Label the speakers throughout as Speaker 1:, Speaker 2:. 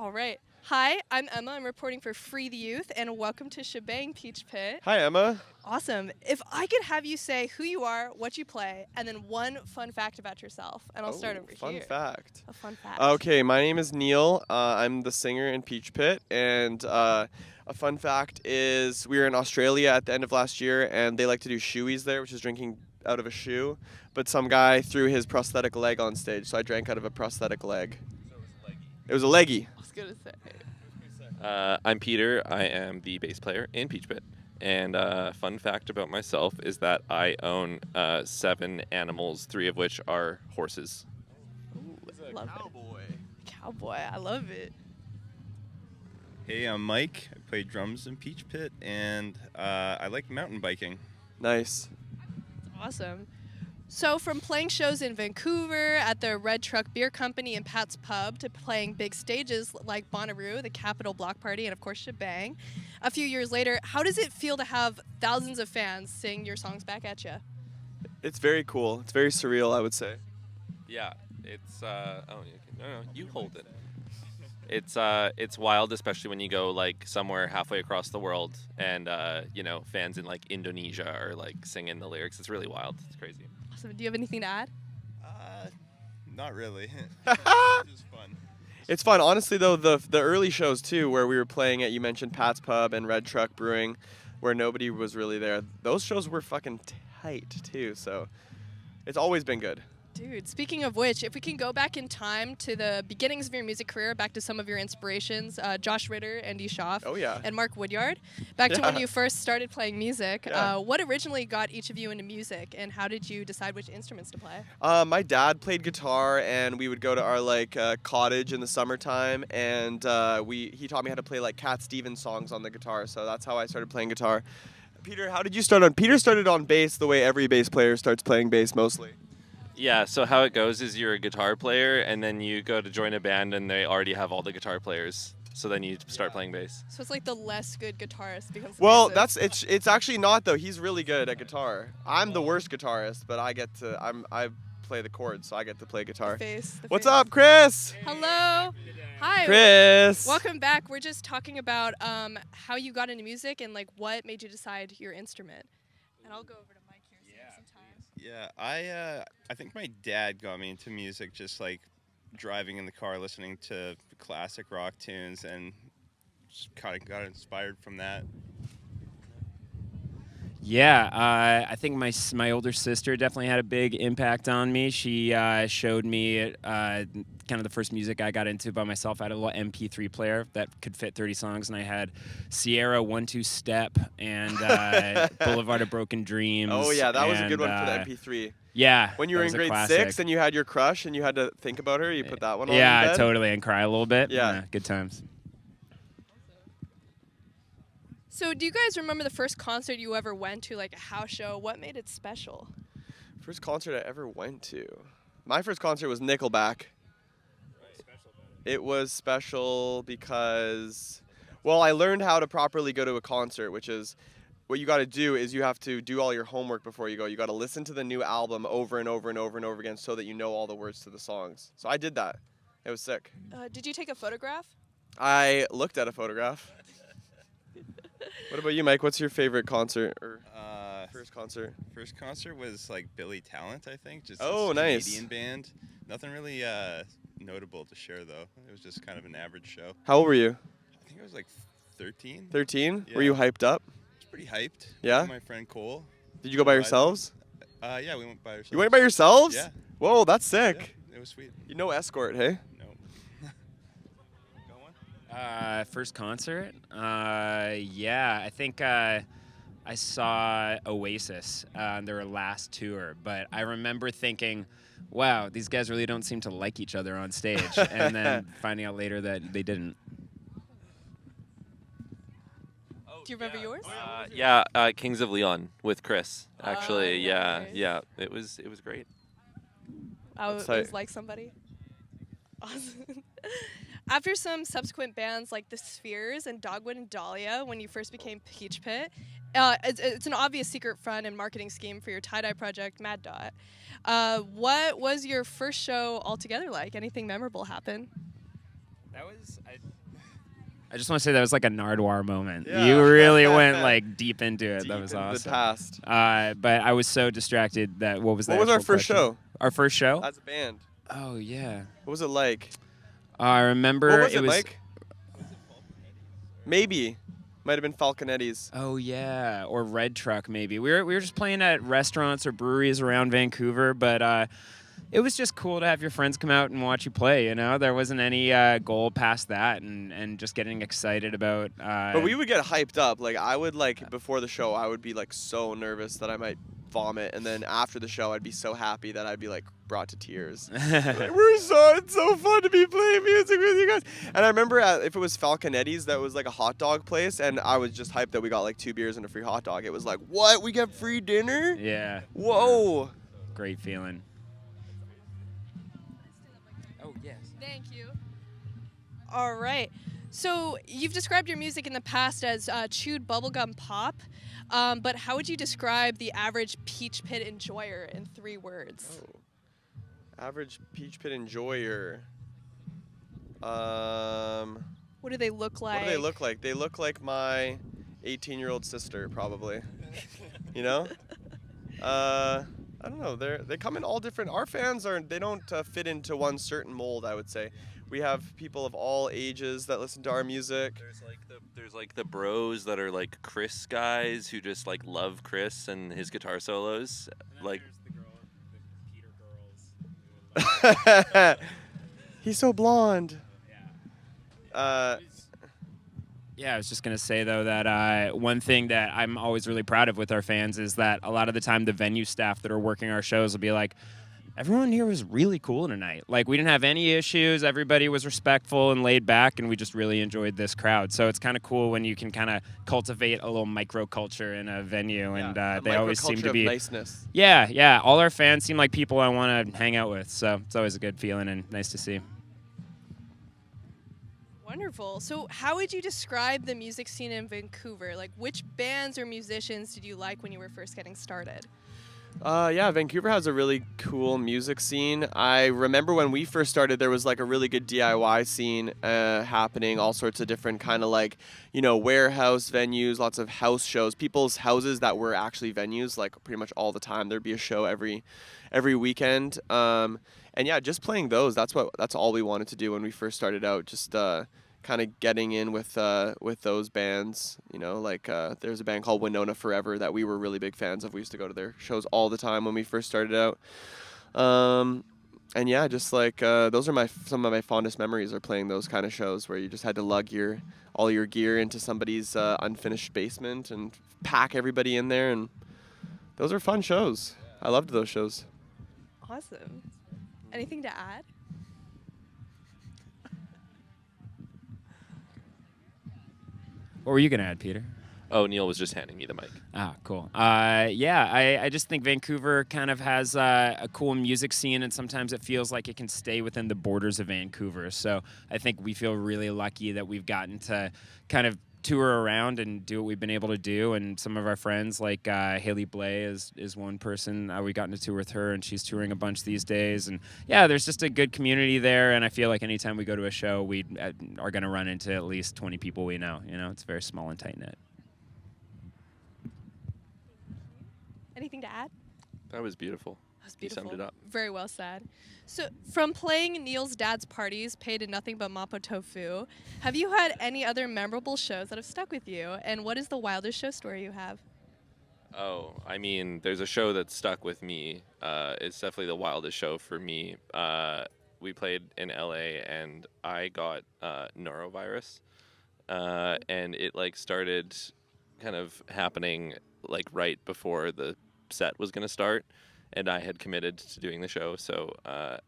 Speaker 1: All right. Hi, I'm Emma. I'm reporting for Free the Youth, and welcome to Shabang Peach Pit.
Speaker 2: Hi, Emma.
Speaker 1: Awesome. If I could have you say who you are, what you play, and then one fun fact about yourself, and I'll start over
Speaker 2: fun
Speaker 1: here.
Speaker 2: fact.
Speaker 1: A fun fact.
Speaker 2: Okay, my name is Neil. I'm the singer in Peach Pit, and a fun fact is we were in Australia at the end of last year, and they like to do shoeies there, which is drinking out of a shoe. But some guy threw his prosthetic leg on stage, so I drank out of a prosthetic leg.
Speaker 3: So it was a leggy.
Speaker 2: It was a leggy.
Speaker 1: I was gonna say.
Speaker 3: I'm Peter. I am the bass player in Peach Pit. And fun fact about myself is that I own 7 animals, 3 of which are horses.
Speaker 1: Ooh,
Speaker 2: He's a
Speaker 1: love
Speaker 2: cowboy.
Speaker 1: it. Cowboy, I love it.
Speaker 4: Hey, I'm Mike. I play drums in Peach Pit, and I like mountain biking.
Speaker 2: Nice.
Speaker 1: Awesome. So from playing shows in Vancouver at the Red Truck Beer Company and Pat's Pub to playing big stages like Bonnaroo, the Capitol Block Party, and of course Shabang, a few years later, how does it feel to have thousands of fans sing your songs back at you?
Speaker 2: It's very cool. It's very surreal, I would say.
Speaker 3: Yeah, it's no, you hold it. It's wild, especially when you go like somewhere halfway across the world and fans in like Indonesia are like singing the lyrics. It's really wild. It's crazy.
Speaker 1: Awesome. Do you have anything to add?
Speaker 4: Not really. It's just fun.
Speaker 2: It's fun. Honestly, though, the early shows, too, where we were playing at, you mentioned Pat's Pub and Red Truck Brewing, where nobody was really there. Those shows were fucking tight, too, so it's always been good.
Speaker 1: Dude, speaking of which, if we can go back in time to the beginnings of your music career, back to some of your inspirations, Josh Ritter, Andy Schaaf,
Speaker 2: Oh, yeah.
Speaker 1: and Mark Woodyard, back to when
Speaker 2: Yeah.
Speaker 1: you first started playing music,
Speaker 2: Yeah.
Speaker 1: what originally got each of you into music, and how did you decide which instruments to play?
Speaker 2: My dad played guitar, and we would go to our cottage in the summertime, and he taught me how to play like Cat Stevens songs on the guitar. So that's how I started playing guitar. Peter, how did you start on? Peter started on bass the way every bass player starts playing bass mostly.
Speaker 3: Yeah, so how it goes is you're a guitar player and then you go to join a band and they already have all the guitar players. So then you start playing bass.
Speaker 1: So it's like the less good guitarist becomes the
Speaker 2: Well,
Speaker 1: bassist.
Speaker 2: it's actually not though. He's really good at guitar. I'm the worst guitarist, but I play the chords, so I get to play guitar.
Speaker 1: The
Speaker 2: What's
Speaker 1: face.
Speaker 2: up, Chris?
Speaker 1: Hello. Hi.
Speaker 2: Chris.
Speaker 1: Welcome back. We're just talking about how you got into music and like what made you decide your instrument. And I'll go over to Mike here so you have some time.
Speaker 4: Yeah, I think my dad got me into music just like driving in the car, listening to classic rock tunes, and just kind of got inspired from that.
Speaker 5: Yeah, I think my older sister definitely had a big impact on me. She showed me kind of the first music I got into by myself. I had a little MP3 player that could fit 30 songs, and I had Sierra 1-2 Step and Boulevard of Broken Dreams.
Speaker 2: Oh yeah, that was a good
Speaker 5: and,
Speaker 2: one for the MP3.
Speaker 5: Yeah.
Speaker 2: When you were in
Speaker 5: that was a
Speaker 2: grade
Speaker 5: classic.
Speaker 2: 6 and you had your crush and you had to think about her, you put that one on.
Speaker 5: Yeah,
Speaker 2: in bed?
Speaker 5: totally, and cry a little bit.
Speaker 2: Yeah.
Speaker 5: Good times.
Speaker 1: So do you guys remember the first concert you ever went to, like a house show? What made it special?
Speaker 2: First concert I ever went to. My first concert was Nickelback. It was special because, well, I learned how to properly go to a concert, which is what you got to do is you have to do all your homework before you go. You got to listen to the new album over and over and over and over again so that you know all the words to the songs. So I did that. It was sick.
Speaker 1: Did you take a photograph?
Speaker 2: I looked at a photograph. What about you, Mike? What's your favorite concert or first concert?
Speaker 4: First concert was like Billy Talent, I think. Just
Speaker 2: Oh,
Speaker 4: this
Speaker 2: nice.
Speaker 4: Canadian band. Nothing really notable to share though. It was just kind of an average show.
Speaker 2: How old were you?
Speaker 4: I think I was like 13.
Speaker 2: 13?
Speaker 4: Yeah.
Speaker 2: Were you hyped up?
Speaker 4: It's pretty hyped.
Speaker 2: Yeah?
Speaker 4: With my friend Cole.
Speaker 2: Did you go by yourselves?
Speaker 4: Yeah, we went by ourselves.
Speaker 2: You went by yourselves?
Speaker 4: Yeah.
Speaker 2: Whoa, that's sick.
Speaker 4: Yeah, it was sweet.
Speaker 2: You know escort, hey?
Speaker 4: No. Go on.
Speaker 5: First concert? Yeah, I think I saw Oasis on their last tour, but I remember thinking, wow, these guys really don't seem to like each other on stage, and then finding out later that they didn't.
Speaker 1: Do you remember yours?
Speaker 3: Kings of Leon with Chris. Actually,
Speaker 1: nice.
Speaker 3: yeah, it was great.
Speaker 1: Oh,
Speaker 2: That's
Speaker 1: it was
Speaker 2: tight.
Speaker 1: like somebody. Awesome. After some subsequent bands like The Spheres and Dogwood and Dahlia, when you first became Peach Pit, it's an obvious secret front and marketing scheme for your tie-dye project, Mad Dot. What was your first show altogether like? Anything memorable happen?
Speaker 5: That was. I just want to say that was like a Nardwuar moment.
Speaker 2: Yeah.
Speaker 5: You really went like deep into it.
Speaker 2: Deep
Speaker 5: that was
Speaker 2: into
Speaker 5: awesome.
Speaker 2: the past.
Speaker 5: But I was so distracted that what was that?
Speaker 2: What was our first show?
Speaker 5: Our first show?
Speaker 2: As a band.
Speaker 5: Oh yeah.
Speaker 2: What was it like?
Speaker 5: I remember
Speaker 2: What was it,
Speaker 5: was.
Speaker 2: Mike? Maybe. Might have been Falconetti's.
Speaker 5: Oh yeah, or Red Truck maybe. We were just playing at restaurants or breweries around Vancouver, but it was just cool to have your friends come out and watch you play. You know, there wasn't any goal past that, and just getting excited about.
Speaker 2: But we would get hyped up. Like I would before the show, I would be like so nervous that I might vomit, and then after the show, I'd be so happy that I'd be like brought to tears. Like, it's so fun to be playing music with you guys. And I remember if it was Falconetti's, that was like a hot dog place, and I was just hyped that we got like 2 beers and a free hot dog. It was like, what? We get free dinner?
Speaker 5: Yeah.
Speaker 2: Whoa.
Speaker 5: Great feeling. Oh yes.
Speaker 1: Thank you. All right. So you've described your music in the past as chewed bubblegum pop, but how would you describe the average Peach Pit enjoyer in 3 words?
Speaker 2: Oh. Average Peach Pit enjoyer.
Speaker 1: What do they look like?
Speaker 2: What do they look like? They look like my 18-year-old sister, probably. You know? I don't know. They come in all different. Our fans they don't fit into one certain mold, I would say. We have people of all ages that listen to our music.
Speaker 3: There's like the bros that are like Chris guys who just like love Chris and his guitar solos. Like
Speaker 2: He's so blonde.
Speaker 5: Yeah, I was just going to say, though, that one thing that I'm always really proud of with our fans is that a lot of the time the venue staff that are working our shows will be like, everyone here was really cool tonight. Like, we didn't have any issues. Everybody was respectful and laid back, and we just really enjoyed this crowd. So it's kind of cool when you can kind of cultivate a little microculture in a venue, and they always seem to be
Speaker 2: niceness.
Speaker 5: Yeah. All our fans seem like people I want to hang out with. So it's always a good feeling and nice to see.
Speaker 1: Wonderful. So how would you describe the music scene in Vancouver? Like, which bands or musicians did you like when you were first getting started?
Speaker 2: Yeah, Vancouver has a really cool music scene. I remember when we first started, there was like a really good DIY scene happening, all sorts of different kind of like, warehouse venues, lots of house shows, people's houses that were actually venues, like pretty much all the time. There'd be a show every weekend. And yeah, just playing those, that's all we wanted to do when we first started out, just kind of getting in with those bands, there's a band called Winona Forever that we were really big fans of. We used to go to their shows all the time when we first started out. And yeah, just like those are some of my fondest memories are playing those kind of shows where you just had to lug all your gear into somebody's unfinished basement and pack everybody in there, and those are fun shows. I loved those shows.
Speaker 1: Awesome. Anything to add?
Speaker 5: What were you going to add, Peter?
Speaker 3: Oh, Neil was just handing me the mic.
Speaker 5: Ah, cool. I just think Vancouver kind of has a cool music scene, and sometimes it feels like it can stay within the borders of Vancouver. So I think we feel really lucky that we've gotten to kind of tour around and do what we've been able to do. And some of our friends, like Haley Blay is one person. We got into tour with her, and she's touring a bunch these days. And yeah, there's just a good community there. And I feel like anytime we go to a show, we are going to run into at least 20 people we know. It's very small and tight-knit.
Speaker 1: Anything to add?
Speaker 3: That was beautiful.
Speaker 1: That was beautiful.
Speaker 3: You summed it up.
Speaker 1: Very well said. So, from playing Neil's dad's parties, paid to nothing but Mapo Tofu, have you had any other memorable shows that have stuck with you? And what is the wildest show story you have?
Speaker 3: Oh, I mean, there's a show that stuck with me. It's definitely the wildest show for me. We played in LA, and I got norovirus, and it started kind of happening right before the set was going to start. And I had committed to doing the show, so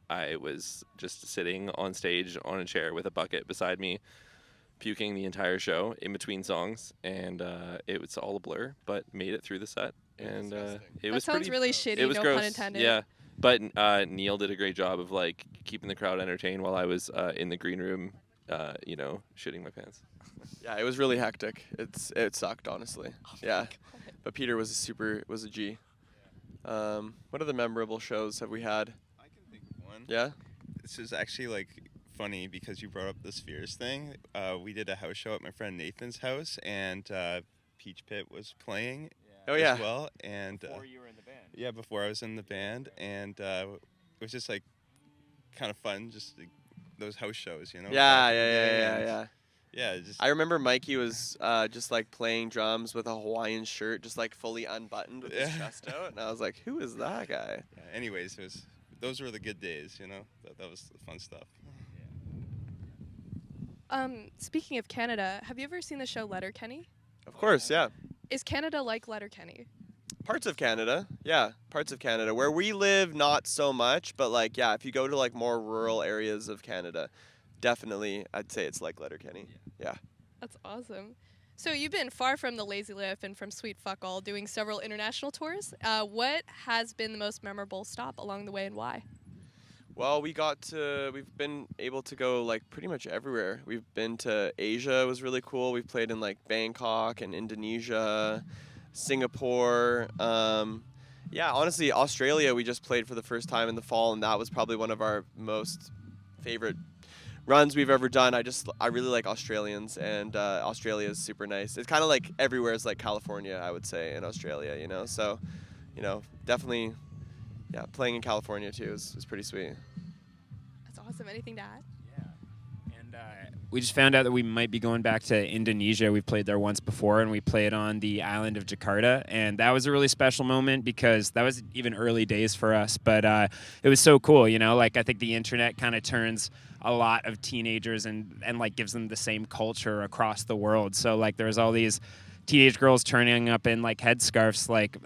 Speaker 3: I was just sitting on stage on a chair with a bucket beside me, puking the entire show in between songs, and it was all a blur, but made it through the set. And it was
Speaker 1: sounds really shitty.
Speaker 3: It was
Speaker 1: no
Speaker 3: gross.
Speaker 1: Pun intended.
Speaker 3: Yeah, but Neil did a great job of keeping the crowd entertained while I was in the green room, shitting my pants.
Speaker 2: Yeah, it was really hectic. It sucked, honestly. Yeah, but Peter was a G. What other memorable shows have we had?
Speaker 4: I can think of one.
Speaker 2: Yeah?
Speaker 4: This is actually funny because you brought up the Spheres thing. We did a house show at my friend Nathan's house, and Peach Pit was playing
Speaker 2: Oh yeah.
Speaker 4: as well. And
Speaker 5: Before you were in the band.
Speaker 4: yeah, before I was in the band, and it was just like kind of fun, just like, those house shows,
Speaker 2: Yeah,
Speaker 4: back
Speaker 2: yeah,
Speaker 4: in the
Speaker 2: yeah,
Speaker 4: day,
Speaker 2: yeah,
Speaker 4: and
Speaker 2: yeah.
Speaker 4: yeah, just
Speaker 2: I remember Mikey was just like playing drums with a Hawaiian shirt, just like fully unbuttoned with his
Speaker 4: Yeah.
Speaker 2: chest out, and I was like, "Who is that guy?"
Speaker 4: yeah, anyways, those were the good days, that was the fun stuff.
Speaker 1: Speaking of Canada, have you ever seen the show Letterkenny?
Speaker 2: Of course, yeah.
Speaker 1: Is Canada like Letterkenny?
Speaker 2: Parts of Canada, yeah, parts of Canada. Where we live, not so much, but like, yeah, if you go to like more rural areas of Canada, definitely, I'd say it's like Letterkenny. Yeah.
Speaker 1: That's awesome. So you've been far from the Lazy Lift and from Sweet Fuck All, doing several international tours. What has been the most memorable stop along the way, and why?
Speaker 2: Well, we've been able to go like pretty much everywhere. We've been to Asia, it was really cool. We've played in like Bangkok and Indonesia, Singapore. Yeah, honestly, Australia we just played for the first time in the fall, and that was probably one of our most favorite runs we've ever done. I really like Australians, and Australia is super nice. It's kind of like everywhere is like California, I would say, in Australia, So, definitely, yeah, playing in California too is pretty sweet.
Speaker 1: That's awesome. Anything to add?
Speaker 5: And we just found out that we might be going back to Indonesia. We've played there once before, and we played on the island of Jakarta. And that was a really special moment because that was even early days for us. But it was so cool, Like, I think the internet kind of turns a lot of teenagers and like gives them the same culture across the world. So, like, there was all these teenage girls turning up in like headscarves, like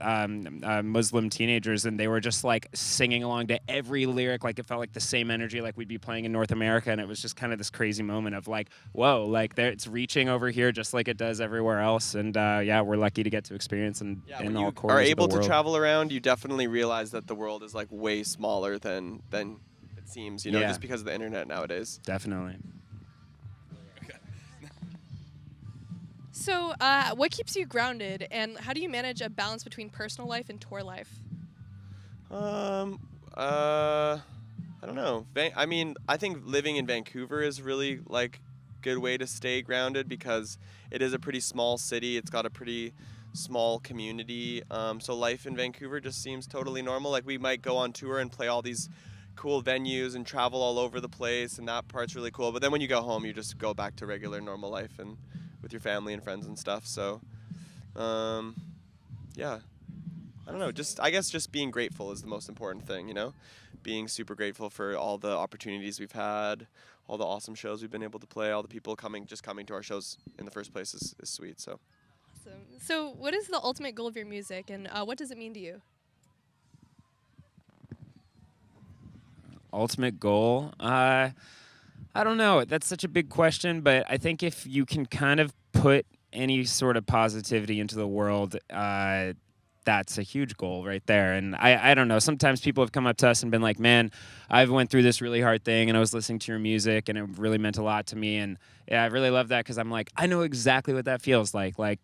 Speaker 5: Muslim teenagers, and they were just like singing along to every lyric. Like, it felt like the same energy like we'd be playing in North America, and it was just kind of this crazy moment of like, whoa, like it's reaching over here just like it does everywhere else. And yeah, we're lucky to get to experience in
Speaker 2: When
Speaker 5: all
Speaker 2: you
Speaker 5: corners
Speaker 2: are
Speaker 5: of
Speaker 2: able
Speaker 5: the
Speaker 2: to
Speaker 5: world.
Speaker 2: travel around, you definitely realize that the world is like way smaller than it seems,
Speaker 5: Yeah.
Speaker 2: just because of the internet nowadays.
Speaker 5: Definitely.
Speaker 1: So, what keeps you grounded, and how do you manage a balance between personal life and tour life?
Speaker 2: I don't know. I think living in Vancouver is really like good way to stay grounded because it is a pretty small city. It's got a pretty small community. So life in Vancouver just seems totally normal. Like, we might go on tour and play all these cool venues and travel all over the place, and that part's really cool. But then when you go home, you just go back to regular normal life and with your family and friends and stuff. So, yeah. I don't know. I guess just being grateful is the most important thing, Being super grateful for all the opportunities we've had, all the awesome shows we've been able to play, all the people coming to our shows in the first place is sweet. So.
Speaker 1: Awesome. So, what is the ultimate goal of your music, and what does it mean to you?
Speaker 5: Ultimate goal? I don't know. That's such a big question, but I think if you can kind of put any sort of positivity into the world, that's a huge goal right there. And I don't know. Sometimes people have come up to us and been like, man, I've went through this really hard thing, and I was listening to your music, and it really meant a lot to me. And yeah, I really love that because I'm like, I know exactly what that feels like. Like,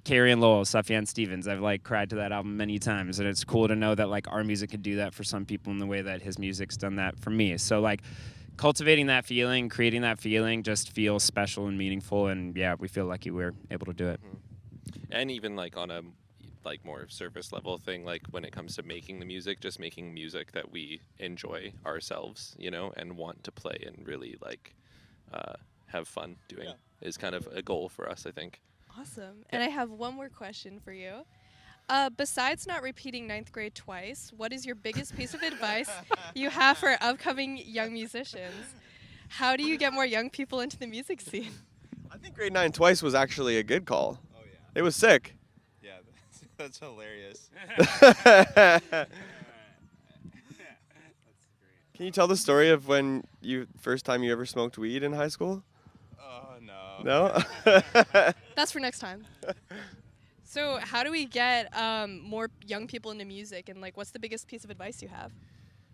Speaker 5: Carrie and Lowell, Sufjan Stevens, I've like cried to that album many times. And it's cool to know that like our music could do that for some people in the way that his music's done that for me. So like, cultivating that feeling, creating that feeling just feels special and meaningful. And yeah, we feel lucky we're able to do it.
Speaker 3: And even like on a like more surface level thing, like when it comes to making the music, just making music that we enjoy ourselves, and want to play and really like have fun doing is kind of a goal for us, I think.
Speaker 1: Awesome. And I have one more question for you. Besides not repeating ninth grade twice, what is your biggest piece of advice you have for upcoming young musicians? How do you get more young people into the music scene?
Speaker 2: I think grade 9 twice was actually a good call.
Speaker 4: Oh yeah.
Speaker 2: It was sick.
Speaker 4: Yeah, that's hilarious.
Speaker 2: Can you tell the story of when first time you ever smoked weed in high school?
Speaker 4: Oh no.
Speaker 2: No?
Speaker 1: That's for next time. So how do we get more young people into music, and like, what's the biggest piece of advice you have?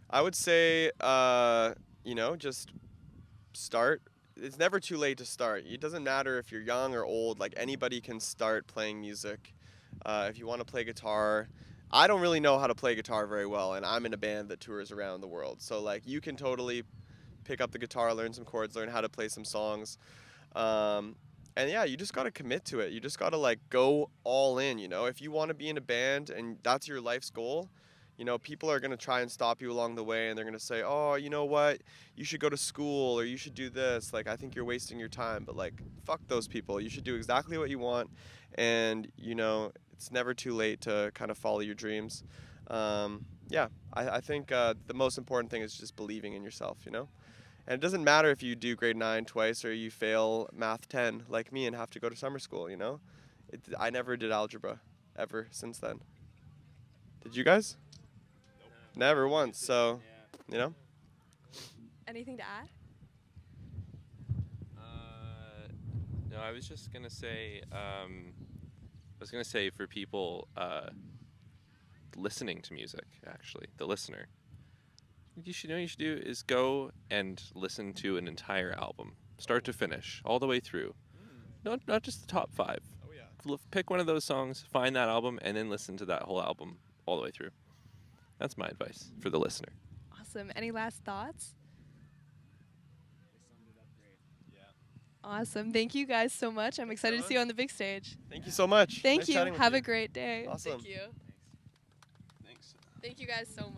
Speaker 2: I would say, just start. It's never too late to start. It doesn't matter if you're young or old. Like, anybody can start playing music. If you want to play guitar, I don't really know how to play guitar very well, and I'm in a band that tours around the world. So like, you can totally pick up the guitar, learn some chords, learn how to play some songs. And yeah, you just got to commit to it. You just got to like go all in, you know? If you want to be in a band and that's your life's goal, you know, people are going to try and stop you along the way, and they're going to say, oh, you know what, you should go to school, or you should do this. Like, I think you're wasting your time. But, like, fuck those people. You should do exactly what you want. And, you know, it's never too late to kind of follow your dreams. Yeah, I think the most important thing is just believing in yourself, you know? And it doesn't matter if you do grade 9 twice or you fail math 10 like me and have to go to summer school, you know? I never did algebra ever since then. Did you guys? Never once, so, you know?
Speaker 1: Anything to add?
Speaker 3: No, I was just gonna say, for people listening to music, actually, the listener, what you should do is go and listen to an entire album, start to finish, all the way through. Not just the top 5.
Speaker 2: Oh, yeah.
Speaker 3: Pick one of those songs, find that album, and then listen to that whole album all the way through. That's my advice for the listener.
Speaker 1: Awesome. Any last thoughts? Awesome. Thank you guys so much. I'm excited to see you on the big stage.
Speaker 2: Thank you so much.
Speaker 1: Thank
Speaker 2: Nice
Speaker 1: you.
Speaker 2: chatting with
Speaker 1: Have
Speaker 2: you.
Speaker 1: a great day.
Speaker 2: Awesome.
Speaker 1: Thank you.
Speaker 4: Thanks.
Speaker 1: Thank you guys so much.